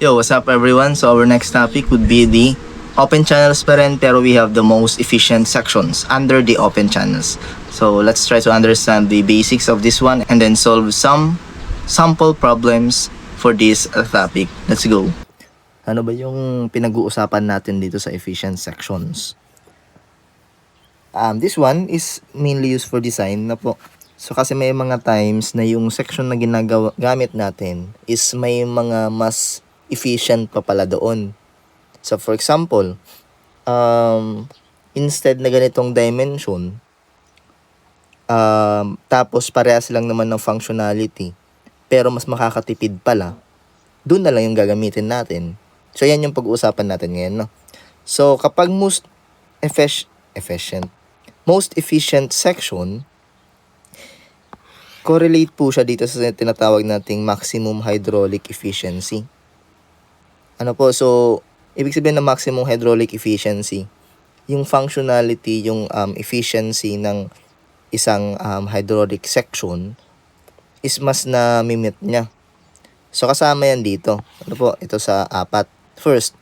Yo, what's up everyone? So our next topic would be the open channels pa rin, pero we have the most efficient sections under the open channels. So let's try to understand the basics of this one and then solve some sample problems for this topic. Let's go. Ano ba yung pinag-uusapan natin dito sa efficient sections? This one is mainly used for design na po. So kasi may mga times na yung section na gamit natin is may mga mas efficient pa pala doon. So for example, instead na ganitong dimension, tapos parehas lang naman ng functionality, pero mas makakatipid pala, doon na lang yung gagamitin natin. So yan yung pag-uusapan natin ngayon, no? So kapag most efficient section, correlate po siya dito sa tinatawag nating maximum hydraulic efficiency. Ano po, so ibig sabihin ng maximum hydraulic efficiency, yung functionality, yung efficiency ng isang hydraulic section is mas na mimit niya. So kasama yan dito. Ano po, ito sa 4. First,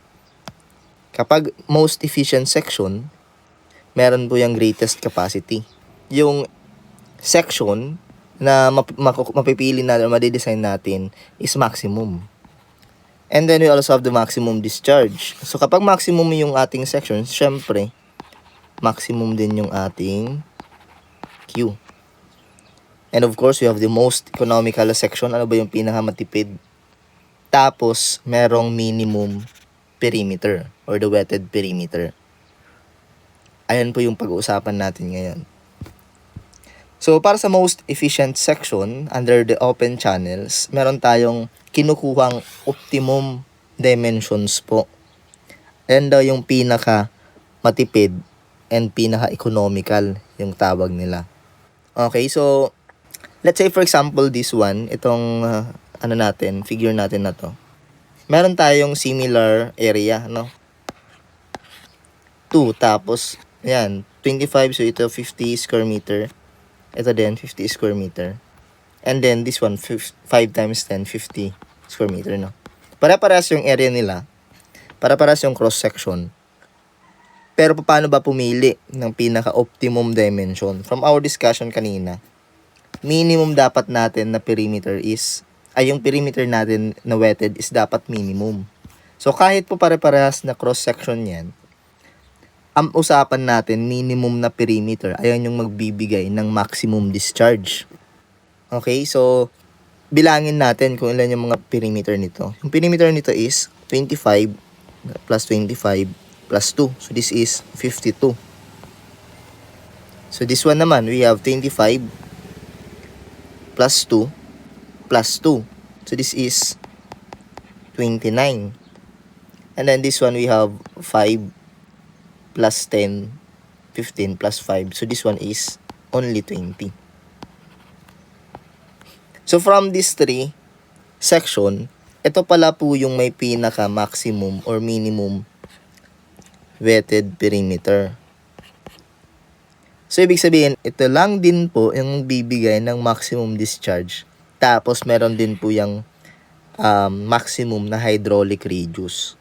kapag most efficient section, meron po yung greatest capacity. Yung section na mapipili natin, madidesign natin is maximum. And then we also have the maximum discharge. So kapag maximum yung ating section, syempre, maximum din yung ating Q. And of course, we have the most economical section. Ano ba yung pinakamatipid? Tapos, merong minimum perimeter or the wetted perimeter. Ayan po yung pag-uusapan natin ngayon. So, para sa most efficient section, under the open channels, meron tayong kinukuhang optimum dimensions po. Ayan daw yung pinaka matipid and pinaka economical yung tawag nila. Okay, so let's say for example this one, itong figure natin na to. Meron tayong similar area, no? 2, tapos ayan, 25, so ito 50 square meter. Ito din 50 square meter. And then this one 5 times 10, 50 square meter, no? Para-parehas yung area nila. Para-parehas yung cross section. Pero paano ba pumili ng pinaka-optimum dimension? From our discussion kanina, minimum dapat natin na perimeter is, yung perimeter natin na wetted is dapat minimum. So kahit po pare-parehas na cross section yan, ang usapan natin minimum na perimeter, ayan yung magbibigay ng maximum discharge. Okay, so bilangin natin kung ilan yung mga perimeter nito. Yung perimeter nito is 25 plus 25 plus 2. So this is 52. So this one naman, we have 25 plus 2 plus 2. So this is 29. And then this one we have 5 plus 10, 15 plus 5. So this one is only 20. So from these 3 section, ito pala po yung may pinaka maximum or minimum wetted perimeter. So ibig sabihin, ito lang din po yung bibigay ng maximum discharge. Tapos meron din po yung maximum na hydraulic radius.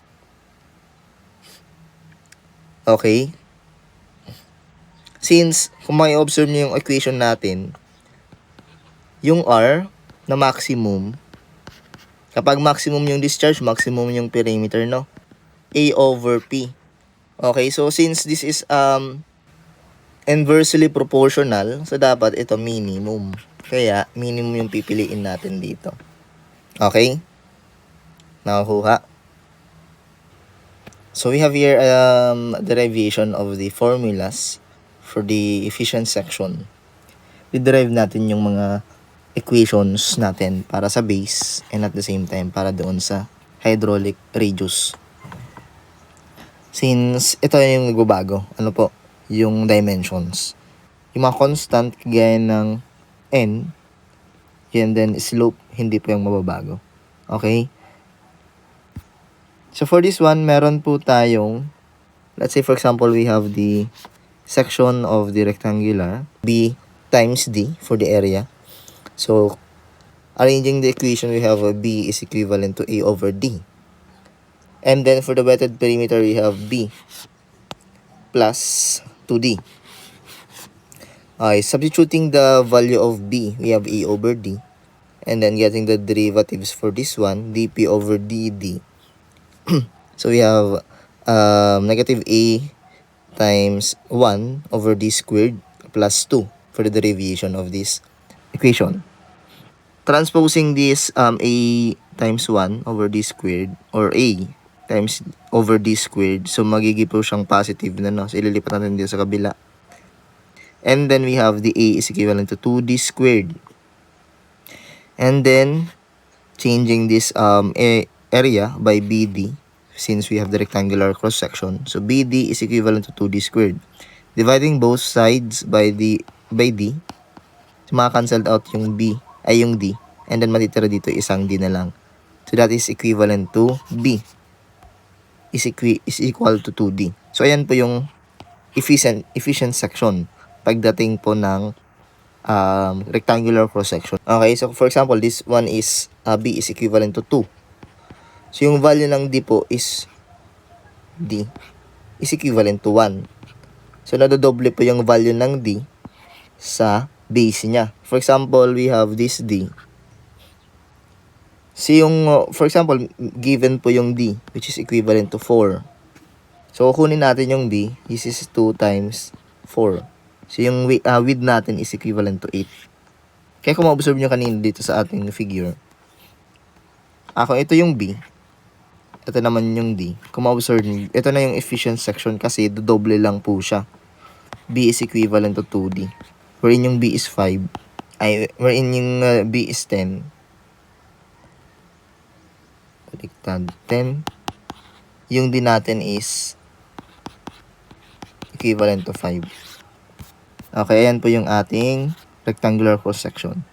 Okay? Since, kung may-observe nyo yung equation natin, yung R na maximum, kapag maximum yung discharge, maximum yung perimeter, no? A over P. Okay, so since this is inversely proportional, so dapat ito minimum. Kaya, minimum yung pipiliin natin dito. Okay? Nakakuha? So we have here derivation of the formulas for the efficient section. I-derive natin yung mga equations natin para sa base and at the same time para doon sa hydraulic radius. Since ito yung nagbabago, ano po, yung dimensions. Yung mga constant kagaya ng n, and then slope, hindi po yung mababago. Okay? So for this one, meron po tayong, let's say for example, we have the section of the rectangular, B times D for the area. So arranging the equation, we have a B is equivalent to A over D. And then for the wetted perimeter, we have B plus 2D. Okay, substituting the value of B, we have A over D. And then getting the derivatives for this one, dP over dd. So we have negative A times 1 over D squared plus 2 for the derivation of this equation. Transposing this A times 1 over D squared, or A times over D squared, so magiging po siyang positive na, no? So ililipat natin dito sa kabila. And then we have the A is equivalent to 2D squared. And then changing this area by BD, since we have the rectangular cross section. So BD is equivalent to 2D squared. Dividing both sides by D, so maka-cancelled out yung B, ay yung D. And then matitira dito isang D na lang. So that is equivalent to B is equal to 2D. So ayan po yung efficient section pagdating po ng rectangular cross section. Okay, so for example, this one is B is equivalent to 2. So yung value ng D po is D is equivalent to 1. So nadodoble po yung value ng D sa base niya. For example, we have this D. So yung, for example, given po yung D, which is equivalent to 4. So kunin natin yung B, this is 2 times 4. So yung width natin is equivalent to 8. Kaya kung ma-observe nyo kanina dito sa ating figure, kung ito yung B, ito naman yung D. Kung ma-observe nyo, ito na yung efficient section kasi dodoble lang po siya. B is equivalent to 2D. Wherein yung B is 5. Wherein yung B is 10. Baliktad. 10. Yung D natin is equivalent to 5. Okay, ayan po yung ating rectangular cross section.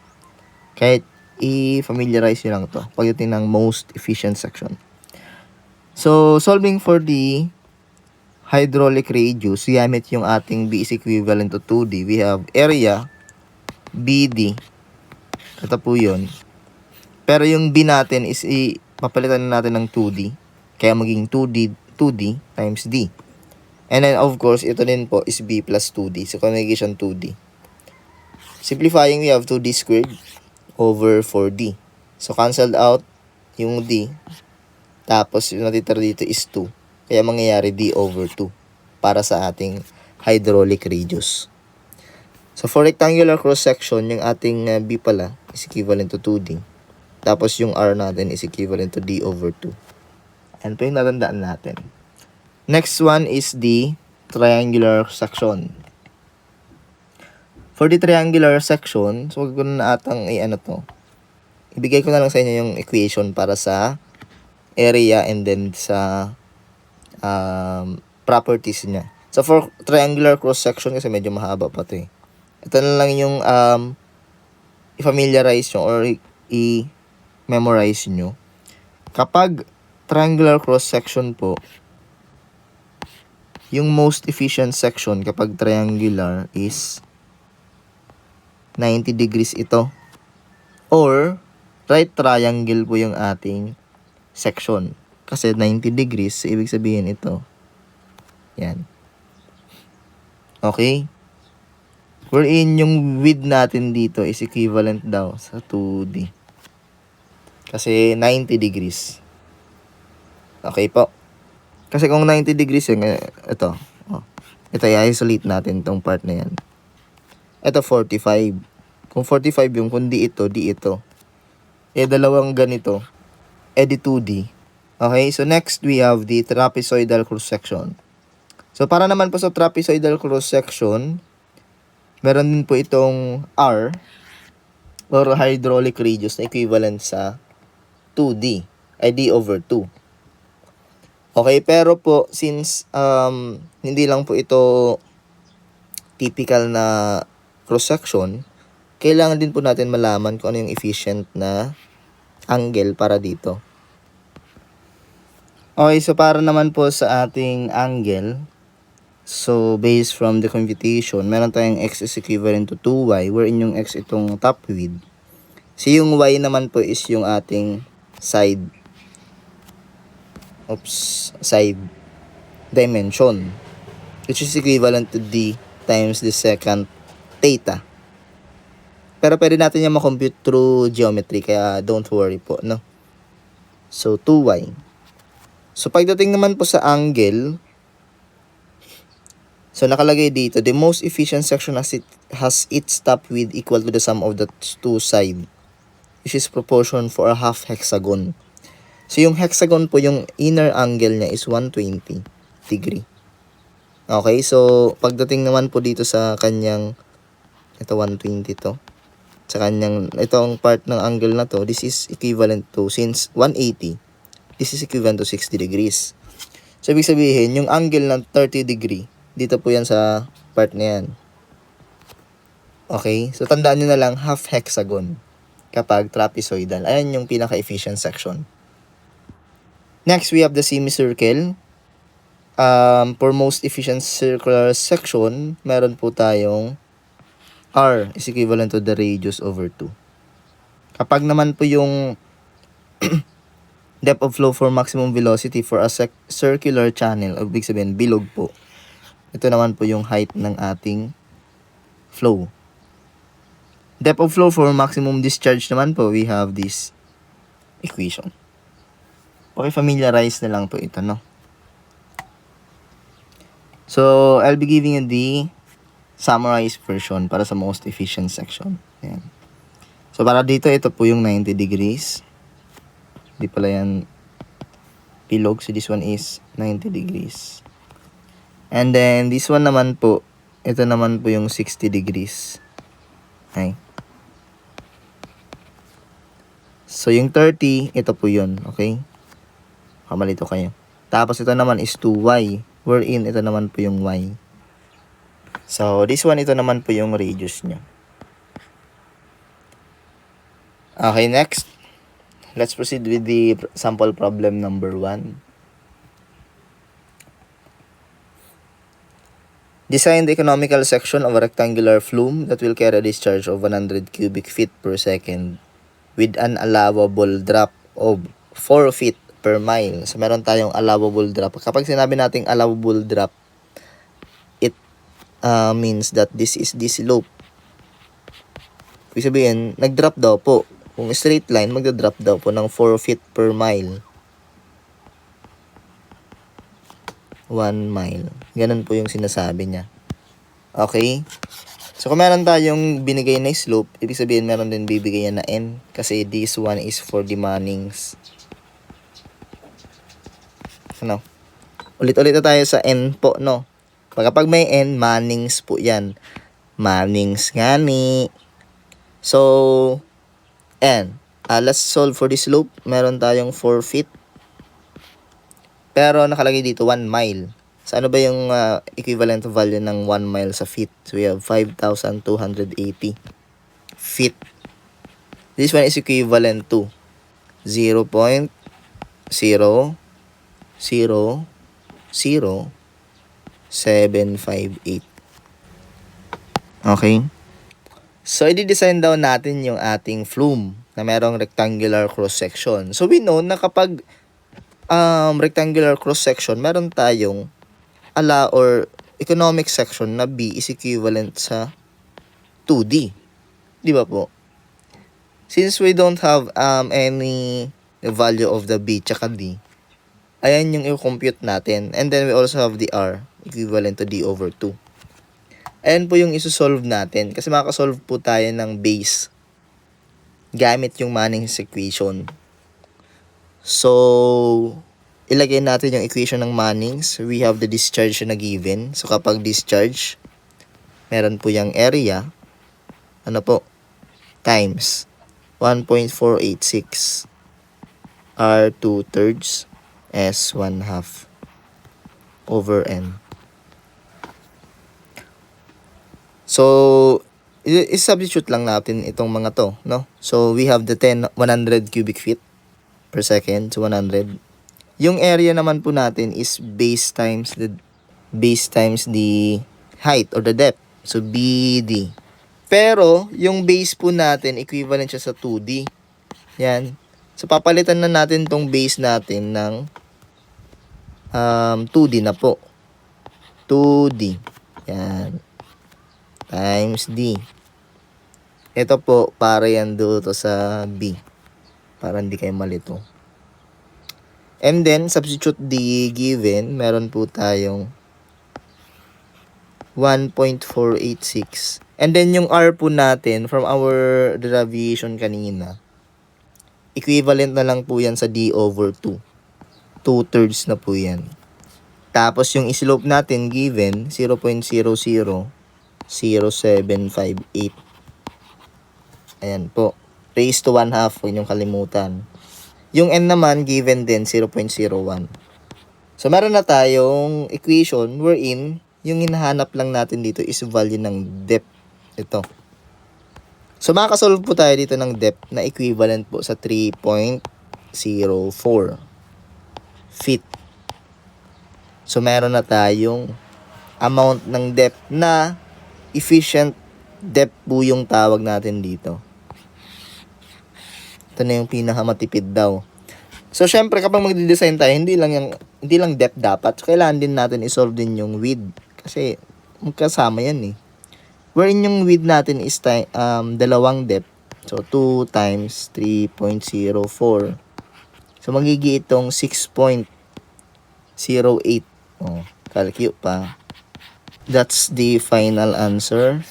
Kahit i-familiarize nyo lang to pagdating ng most efficient section. So, solving for the hydraulic radius, gamit yung ating B is equivalent to 2D. We have area BD. Ito po yun. Pero yung B natin is papalitan natin ng 2D. Kaya maging 2D times D. And then, of course, ito din po is B plus 2D. So, conjugation 2D. Simplifying, we have 2D squared over 4D. So, cancelled out yung D. Tapos, yung natitira dito is 2. Kaya, mangyayari D over 2 para sa ating hydraulic radius. So, for rectangular cross-section, yung ating B pala is equivalent to 2D. Tapos, yung R natin is equivalent to D over 2. Yan po yung natandaan natin. Next one is the triangular section. For the triangular section, so wag ko na atang ibigay ko na lang sa inyo yung equation para sa area and then sa properties niya. So for triangular cross section, kasi medyo mahaba pa ito eh. Ito na lang yung i-familiarize nyo or i-memorize nyo. Kapag triangular cross section po, yung most efficient section kapag triangular is 90 degrees ito. Or, right triangle po yung ating section. Kasi 90 degrees, so ibig sabihin ito. Yan. Okay? Wherein yung width natin dito is equivalent daw sa 2D. Kasi 90 degrees. Okay po. Kasi kung 90 degrees yung ito. Ito i-isolate natin itong part na yan. Ito 45. Kung 45 yung kundi ito, di ito. Dalawang ganito. Di 2D. Okay, so next we have the trapezoidal cross section. So para naman po sa trapezoidal cross section, meron din po itong R or hydraulic radius na equivalent sa 2D. Ay D over 2. Okay, pero po since hindi lang po ito typical na cross section, kailangan din po natin malaman kung ano yung efficient na angle para dito. Okay, so para naman po sa ating angle, so based from the computation, meron tayong x is equivalent to 2y, wherein yung x itong top width. So yung y naman po is yung ating side. side dimension, which is equivalent to d times the secant theta. Pero pwede natin yung makompute through geometry, kaya don't worry po, no? So, 2y. So, pagdating naman po sa angle, so nakalagay dito, the most efficient section has its top width equal to the sum of the two sides, which is proportion for a half hexagon. So, yung hexagon po, yung inner angle niya is 120 degree. Okay, so, pagdating naman po dito sa kanyang, ito 120 to, sa kanyang, itong part ng angle na to, this is equivalent to, since 180, this is equivalent to 60 degrees. So, ibig sabihin, yung angle ng 30 degree, dito po yan sa part na yan. Okay? So, tandaan nyo na lang, half hexagon kapag trapezoidal. Ayan yung pinaka-efficient section. Next, we have the semicircle. For most efficient circular section, meron po tayong R is equivalent to the radius over 2. Kapag naman po yung depth of flow for maximum velocity for a circular channel, ibig sabihin, bilog po. Ito naman po yung height ng ating flow. Depth of flow for maximum discharge naman po, we have this equation. Okay, familiarize na lang po ito, no? So, I'll be giving you the summarized version para sa most efficient section. Ayan. So, para dito, ito po yung 90 degrees. Di pala yan bilog. So, this one is 90 degrees. And then, this one naman po, ito naman po yung 60 degrees. Okay. So, yung 30, ito po yun. Okay? Kamalito kayo. Tapos, ito naman is 2y. Wherein, ito naman po yung y. So, this one, ito naman po yung radius niya. Okay, next. Let's proceed with the sample problem number 1. Design the economical section of a rectangular flume that will carry a discharge of 100 cubic feet per second with an allowable drop of 4 feet per mile. So, meron tayong allowable drop. Kapag sinabi nating allowable drop, it means that this is the slope. Ibig sabihin, nag-drop daw po. Kung straight line, magda-drop daw po ng 4 feet per mile. 1 mile. Ganun po yung sinasabi niya. Okay? So, kung meron tayong binigay na slope, ibig sabihin meron din bibigay na n. Kasi this one is for the Mannings. Ano? Ulit-ulit na tayo sa n po, no? Kapag may n, Mannings po yan. Mannings nga ni. So, n. Let's solve for the slope. Meron tayong 4 feet. Pero nakalagay dito 1 mile. So ano ba yung equivalent value ng 1 mile sa feet? So we have 5,280 feet. This one is equivalent to 0.000000758. Okay? So i-design daw natin yung ating flume na merong rectangular cross-section. So we know na kapag rectangular cross-section, meron tayong or economic section na B is equivalent sa 2D. Di ba po? Since we don't have any value of the B tsaka D, ayan yung i-compute natin. And then we also have the R equivalent to D over 2. Ayan po yung isosolve natin kasi makasolve po tayo ng base gamit yung Manning's equation. So, ilagay natin yung equation ng Manning's. We have the discharge na given. So, kapag discharge, meron po yung area, ano po, times 1.486 R 2/3 S 1/2 over N. So, i-substitute lang natin itong mga to, no? So, we have the 100 cubic feet per second, so 100. Yung area naman po natin is base times the height or the depth. So, BD. Pero, yung base po natin, equivalent siya sa 2D. Yan. So, papalitan na natin tong base natin ng 2D na po. 2D. Yan. Times D. Ito po, para yan dito sa B. Para hindi kayo malito. And then, substitute the given. Meron po tayong 1.486. And then, yung R po natin, from our derivation kanina, equivalent na lang po yan sa D over 2. 2/3 na po yan. Tapos, yung slope natin given, 0.000758. Ayan po. Raised to 1/2. Huwag niyong kalimutan. Yung N naman, given din, 0.01. So, meron na tayong equation wherein yung hinahanap lang natin dito is value ng depth. Ito. So, makakasolve po tayo dito ng depth na equivalent po sa 3.04 feet. So, meron na tayong amount ng depth na efficient depth po yung tawag natin dito. Ito na yung pinakamatipid daw. So, syempre, kapag magde-design tayo, hindi lang depth dapat. So, kailangan din natin isolve din yung width. Kasi, magkasama yan eh. Wherein yung width natin is dalawang depth. So, 2 times 3.04. So, magiging itong 6.08. Oh, calculate pa. That's the final answer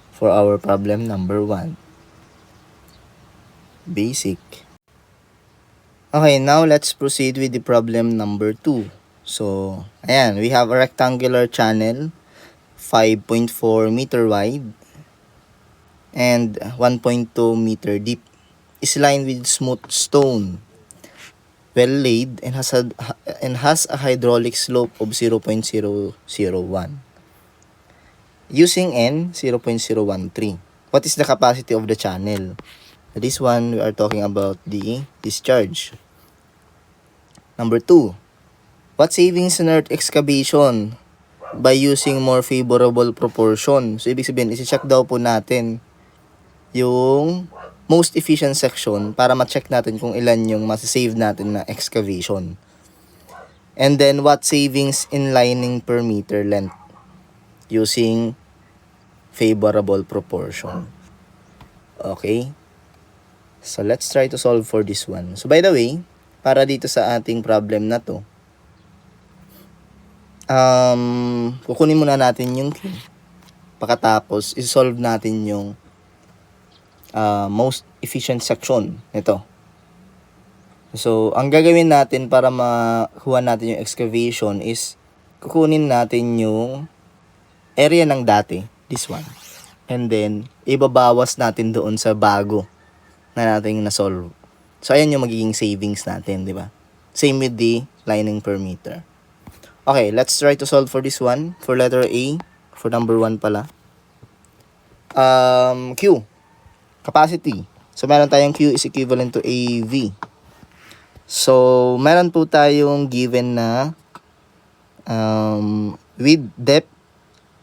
for our problem number 1. Basic. Okay, now let's proceed with the problem number 2. So, ayan, we have a rectangular channel, 5.4 meter wide and 1.2 meter deep. Is lined with smooth stone, well laid, and has a hydraulic slope of 0.001. Using N, 0.013. What is the capacity of the channel? This one, we are talking about the discharge. Number 2. What savings in earth excavation by using more favorable proportion? So, ibig sabihin, isi-check daw po natin yung most efficient section para ma-check natin kung ilan yung masasave natin na excavation. And then, what savings in lining per meter length using favorable proportion. Okay? So, let's try to solve for this one. So, by the way, para dito sa ating problem na to, kukunin muna natin yung Q. Pagkatapos, isolve natin yung most efficient section nito. So, ang gagawin natin para makuha natin yung excavation is kukunin natin yung area ng dati, this one. And then, ibabawas natin doon sa bago na nating na-solve. So, ayan yung magiging savings natin, di ba? Same with the lining per meter. Okay, let's try to solve for this one. For letter A, for number 1 pala. Q, capacity. So, meron tayong Q is equivalent to AV. So, meron po tayong given na width, depth,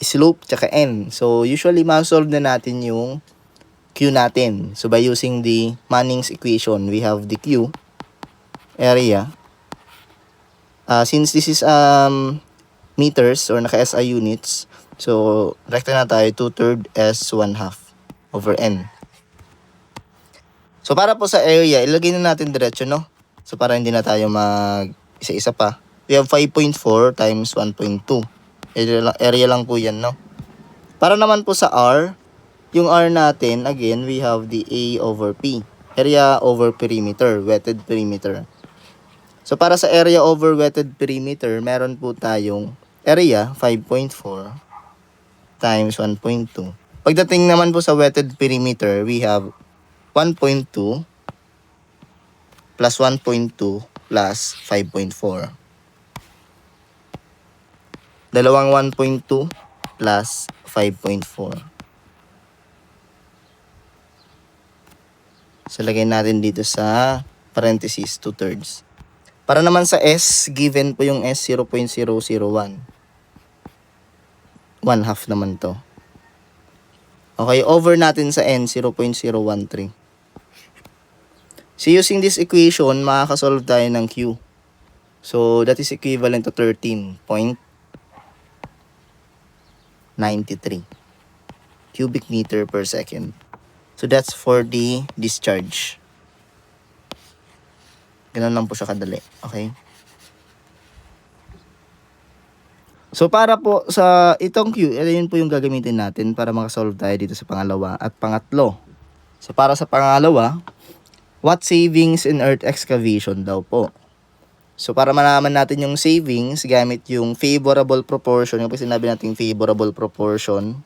slope, tsaka N. So, usually, ma-solve na natin yung Q natin. So, by using the Manning's equation, we have the Q area. Since this is meters or naka-SI units, so, rekta na tayo 2/3 S 1/2 over N. So, para po sa area, ilagay na natin diretso, no? So, para hindi na tayo isa-isa pa. We have 5.4 times 1.2. Area lang po yan, no? Para naman po sa R, yung R natin, again, we have the A over P. Area over perimeter, wetted perimeter. So, para sa area over wetted perimeter, meron po tayong area, 5.4 times 1.2. Pagdating naman po sa wetted perimeter, we have 1.2 plus 1.2 plus 5.4. Dalawang 1.2 plus 5.4. So, lagay natin dito sa parenthesis, 2/3. Para naman sa S, given po yung S, 0.001. 1/2 naman to. Okay, over natin sa N, 0.013. So, using this equation, makakasolve tayo ng Q. So, that is equivalent to 13.93 cubic meter per second. So, that's for the discharge. Ganun lang po siya kadali. Okay? So, para po sa itong Q, yun po yung gagamitin natin para makasolve tayo dito sa pangalawa at pangatlo. So, para sa pangalawa, what savings in earth excavation daw po? So, para malaman natin yung savings, gamit yung favorable proportion. Yung pag sinabi natin favorable proportion,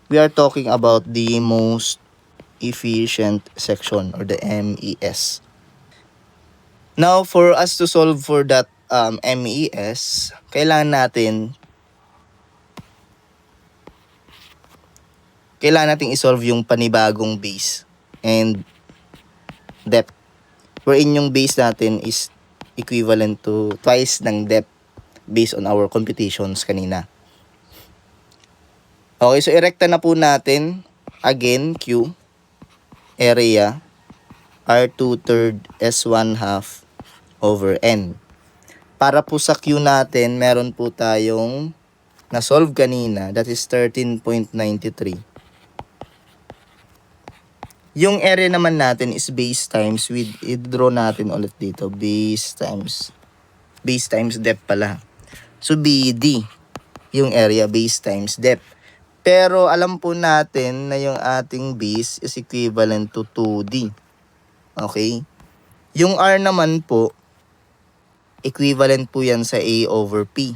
we are talking about the most efficient section or the MES. Now, for us to solve for that MES, kailangan natin isolve yung panibagong base and depth. Wherein yung base natin is equivalent to twice ng depth based on our computations kanina. Okay, so irekta na po natin again Q area R 2/3 S 1/2 over N. Para po sa Q natin, meron po tayong na-solve kanina, that is 13.93. Yung area naman natin is base times with, i-draw natin ulit dito, base times depth pala. So, BD, yung area, base times depth. Pero, alam po natin na yung ating base is equivalent to 2D. Okay? Yung R naman po, equivalent po yan sa A over P.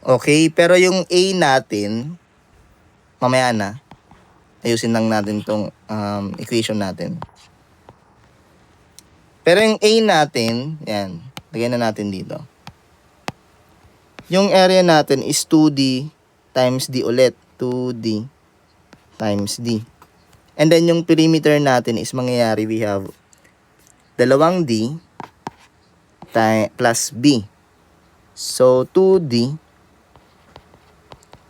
Okay? Pero yung A natin, mamaya na, ayusin lang natin tong equation natin. Pero yung A natin, yan, lagyan na natin dito. Yung area natin is 2D times D ulit. 2D times D. And then yung perimeter natin is mangyayari, we have dalawang D plus B. So, 2D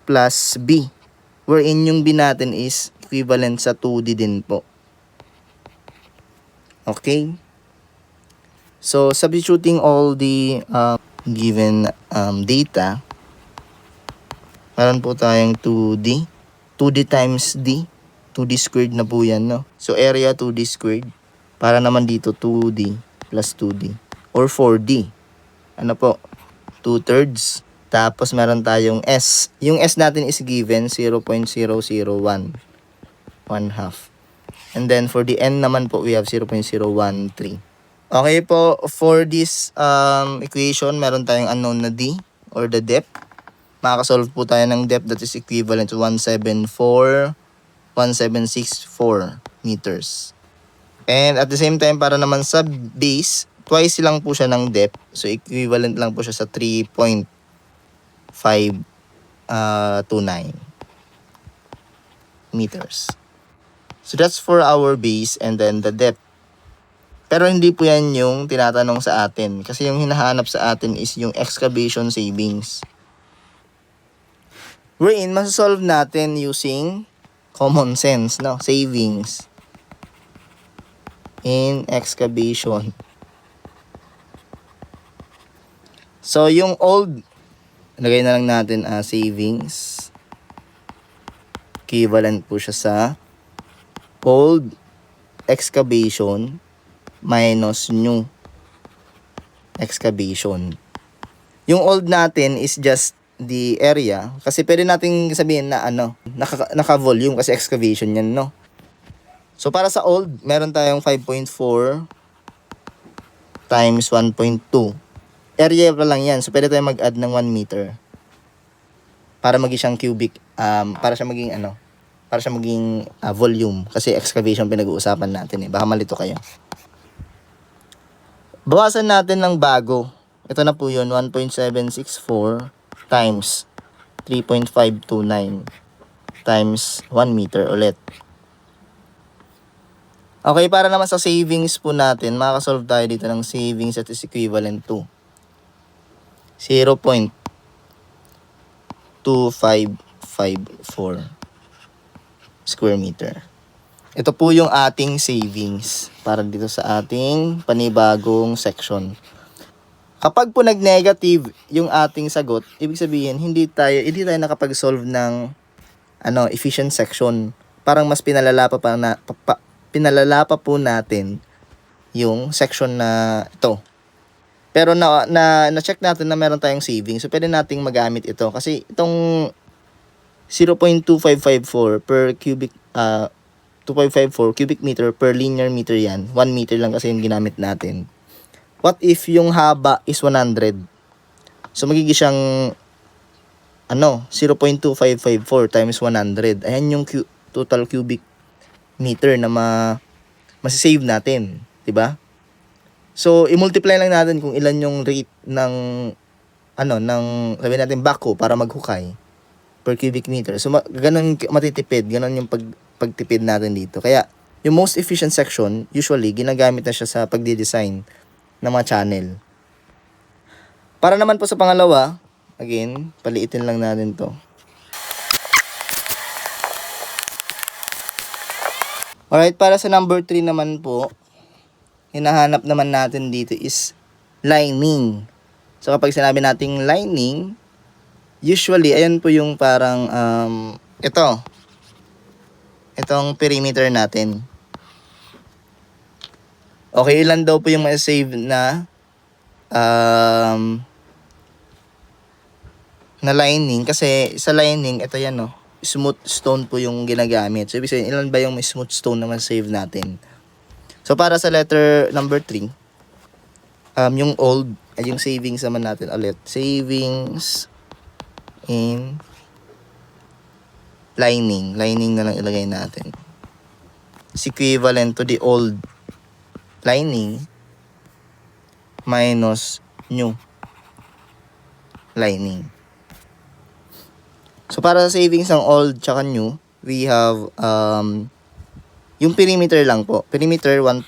plus B. Wherein yung B natin is equivalent sa 2D din po. Okay? So, substituting all the given data, meron po tayong 2D. 2D times D. 2D squared na po yan, no? So, area 2D squared. Para naman dito, 2D plus 2D. Or 4D. Ano po? 2/3. Tapos, meron tayong S. Yung S natin is given 0.001. 1/2. And then, for the N naman po, we have 0.013. Okay po, for this equation, meron tayong unknown na D or the depth. Makakasolve po tayo ng depth that is equivalent to 1764 meters. And at the same time, para naman sa base, twice lang po siya ng depth. So, equivalent lang po siya sa 3.529 meters. So, that's for our base and then the depth. Pero hindi po yan yung tinatanong sa atin. Kasi yung hinahanap sa atin is yung excavation savings. Wherein, masasolve natin using common sense, no? Savings in excavation. So, yung old, lagay na lang natin savings. Equivalent po siya sa old excavation minus new excavation. Yung old natin is just the area. Kasi pwede nating sabihin na naka-volume kasi excavation yan, no? So, para sa old, meron tayong 5.4 times 1.2. Area pa lang yan. So, pwede tayong mag-add ng 1 meter. Para maging siyang cubic, para siya maging volume. Kasi excavation pinag-uusapan natin eh. Baka malito kayo. Bawasan natin ng bago. Ito na po yun, 1.764 times 3.529 times 1 meter ulit. Okay, para naman sa savings po natin, makakasolve tayo dito ng savings that is equivalent to 0.2554 square meter. Ito po yung ating savings para dito sa ating panibagong section. Kapag po nag-negative yung ating sagot, ibig sabihin hindi tayo nakapag-solve ng efficient section. Parang mas pinalala pa po natin yung section na ito. Pero na-check natin na meron tayong savings. So pwede nating magamit ito kasi itong 0.2554 per cubic 2.54 cubic meter per linear meter yan. 1 meter lang kasi yung ginamit natin. What if yung haba is 100? So magiging siyang 0.2554 times 100. Ayan yung total cubic meter na masisave natin, 'di ba? So i-multiply lang natin kung ilan yung rate ng sabi natin backhoe para maghukay per cubic meter. So ganun matitipid, ganun yung pagtipid natin dito. Kaya yung most efficient section usually ginagamit na siya sa pagdi-design ng mga channel. Para naman po sa pangalawa, again, paliitin lang natin to. Alright, para sa number 3 naman po, hinahanap naman natin dito is lining. So kapag sinabi nating lining, usually, ayan po yung parang, itong perimeter natin. Okay, ilan daw po yung ma-save na lining? Kasi sa lining, ito yan, smooth stone po yung ginagamit. So, ibig sabihin, ilan ba yung smooth stone na ma-save natin? So, para sa letter number 3, yung old, ay yung savings naman natin ulit. Savings in lining. Lining na lang ilagay natin. It's equivalent to the old lining minus new lining. So, para sa savings ng old tsaka new, we have yung perimeter lang po. Perimeter 1.2,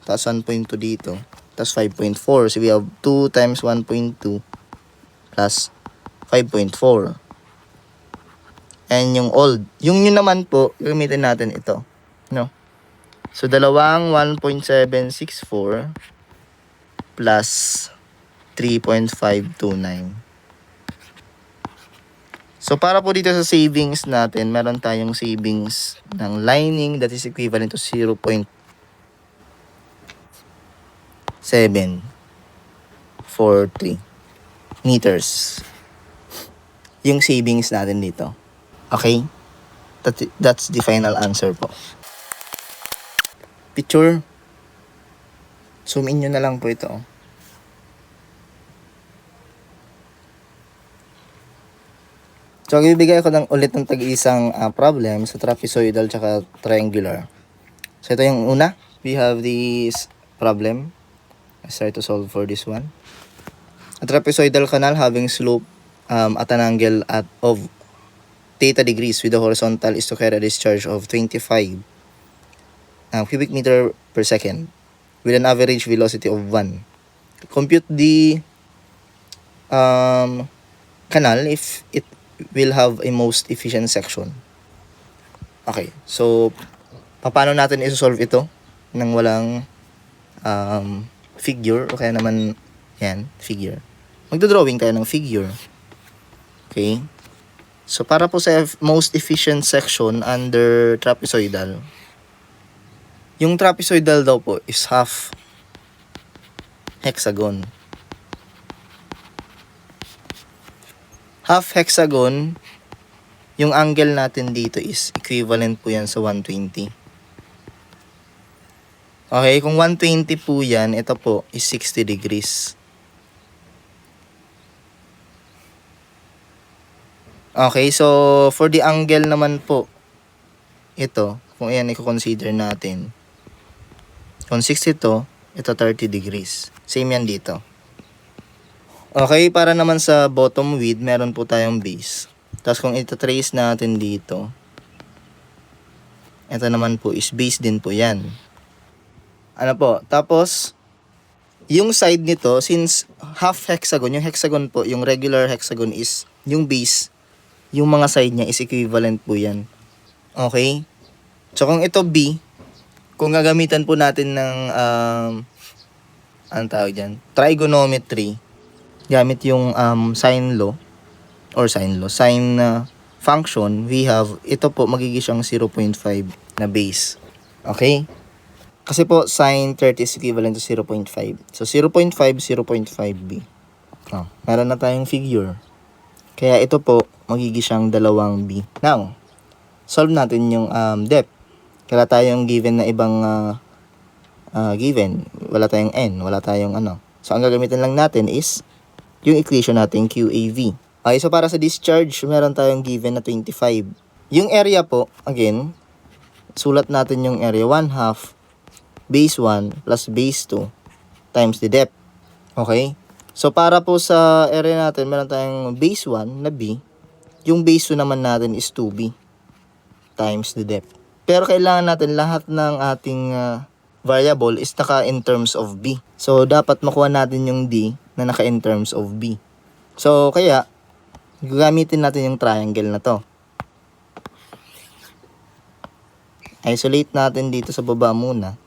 tapos 1.2 dito, tapos 5.4. So, we have 2 times 1.2 plus 5.4. And yung old. Yung new naman po, gamitin natin ito. No? So, dalawang 1.764 plus 3.529. So, para po dito sa savings natin, meron tayong savings ng lining that is equivalent to 0.743 meters. Yung savings natin dito. Okay? That's the final answer po. Picture. Zoom in nyo na lang po ito. So, ibibigay ko ulit ng tag-isang problem sa trapezoidal tsaka triangular. So, ito yung una. We have this problem. Let's try to solve for this one. A trapezoidal canal having slope at an angle of theta degrees with the horizontal is to carry a discharge of 25 cubic meter per second with an average velocity of 1. Compute the canal if it will have a most efficient section. Okay, so paano natin i-solve ito nang walang figure o kaya naman yan, figure. Magdodrawing tayo ng figure. Okay. So para po sa most efficient section under trapezoidal, yung trapezoidal daw po is half hexagon. Half hexagon, yung angle natin dito is equivalent po yan sa 120. Okay, kung 120 po yan, ito po is 60 degrees. Okay, so for the angle naman po, ito, kung ayan i-consider natin. Kung 60 to, ito 30 degrees. Same yan dito. Okay, para naman sa bottom width, meron po tayong base. Tapos kung ito-trace natin dito, ito naman po is base din po yan. Ano po, tapos, yung side nito, since half hexagon, yung hexagon po, yung regular hexagon is, yung base, yung mga side niya is equivalent po yan. Okay? So kung ito B, kung gagamitan po natin ng anong tawag dyan? Trigonometry, gamit yung sine law or sine function, we have, ito po magiging siyang 0.5 na base. Okay? Kasi po, sine 30 is equivalent to 0.5. So, 0.5, 0.5b. Meron na tayong figure. Kaya ito po, magiging siyang 2b. Now, solve natin yung depth. Kaya tayong given na ibang given. Wala tayong n, wala tayong ano. So, ang gagamitin lang natin is yung equation natin, QAV. Okay, so para sa discharge, meron tayong given na 25. Yung area po, again, sulat natin yung area 1/2 base 1 plus base 2 times the depth. Okay? So, para po sa area natin, meron tayong base 1 na B. Yung base 2 naman natin is 2B times the depth. Pero kailangan natin lahat ng ating variable is naka in terms of B. So, dapat makuha natin yung D na naka in terms of B. So, kaya, gagamitin natin yung triangle na to. Isolate natin dito sa baba muna.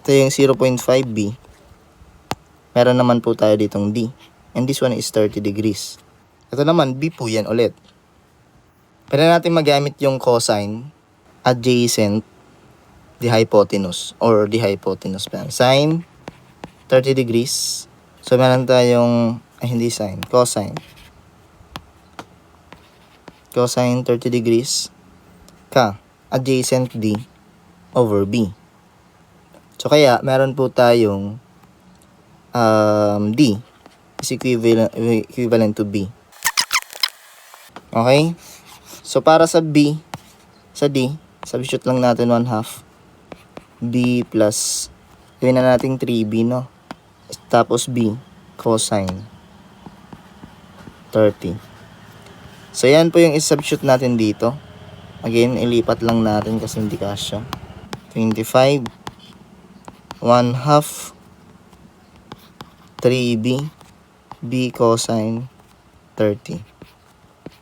Ito yung 0.5b. Meron naman po tayo ditong D. And this one is 30 degrees. Ito naman, B po yan ulit. Pwede natin magamit yung cosine adjacent the hypotenuse or the hypotenuse plan. Sine 30 degrees. So, meron tayong, hindi sine, cosine. Cosine 30 degrees ka adjacent D over B. So, kaya, meron po tayong D is equivalent to B. Okay? So, para sa B, sa D, substitute lang natin 1/2 B plus, gawin na natin 3B, no? Tapos B, cosine 30. So, yan po yung isubstitute natin dito. Again, ilipat lang natin kasi hindi kasya. 25, 1/2, 3B, B cosine 30.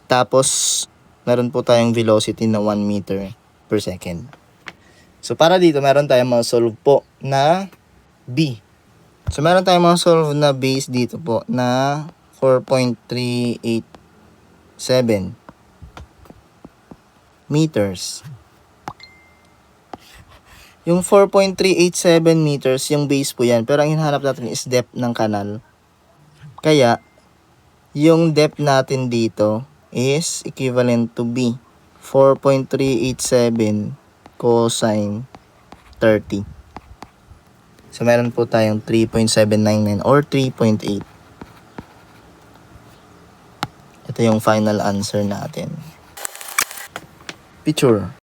Tapos, meron po tayong velocity na 1 meter per second. So, para dito, meron tayong ma-solve po na B. So, meron tayong ma-solve na base dito po na 4.387 meters. Yung 4.387 meters, yung base po yan. Pero ang hinahanap natin is depth ng kanal. Kaya, yung depth natin dito is equivalent to B. 4.387 cosine 30. So, meron po tayong 3.799 or 3.8. Ito yung final answer natin. Picture.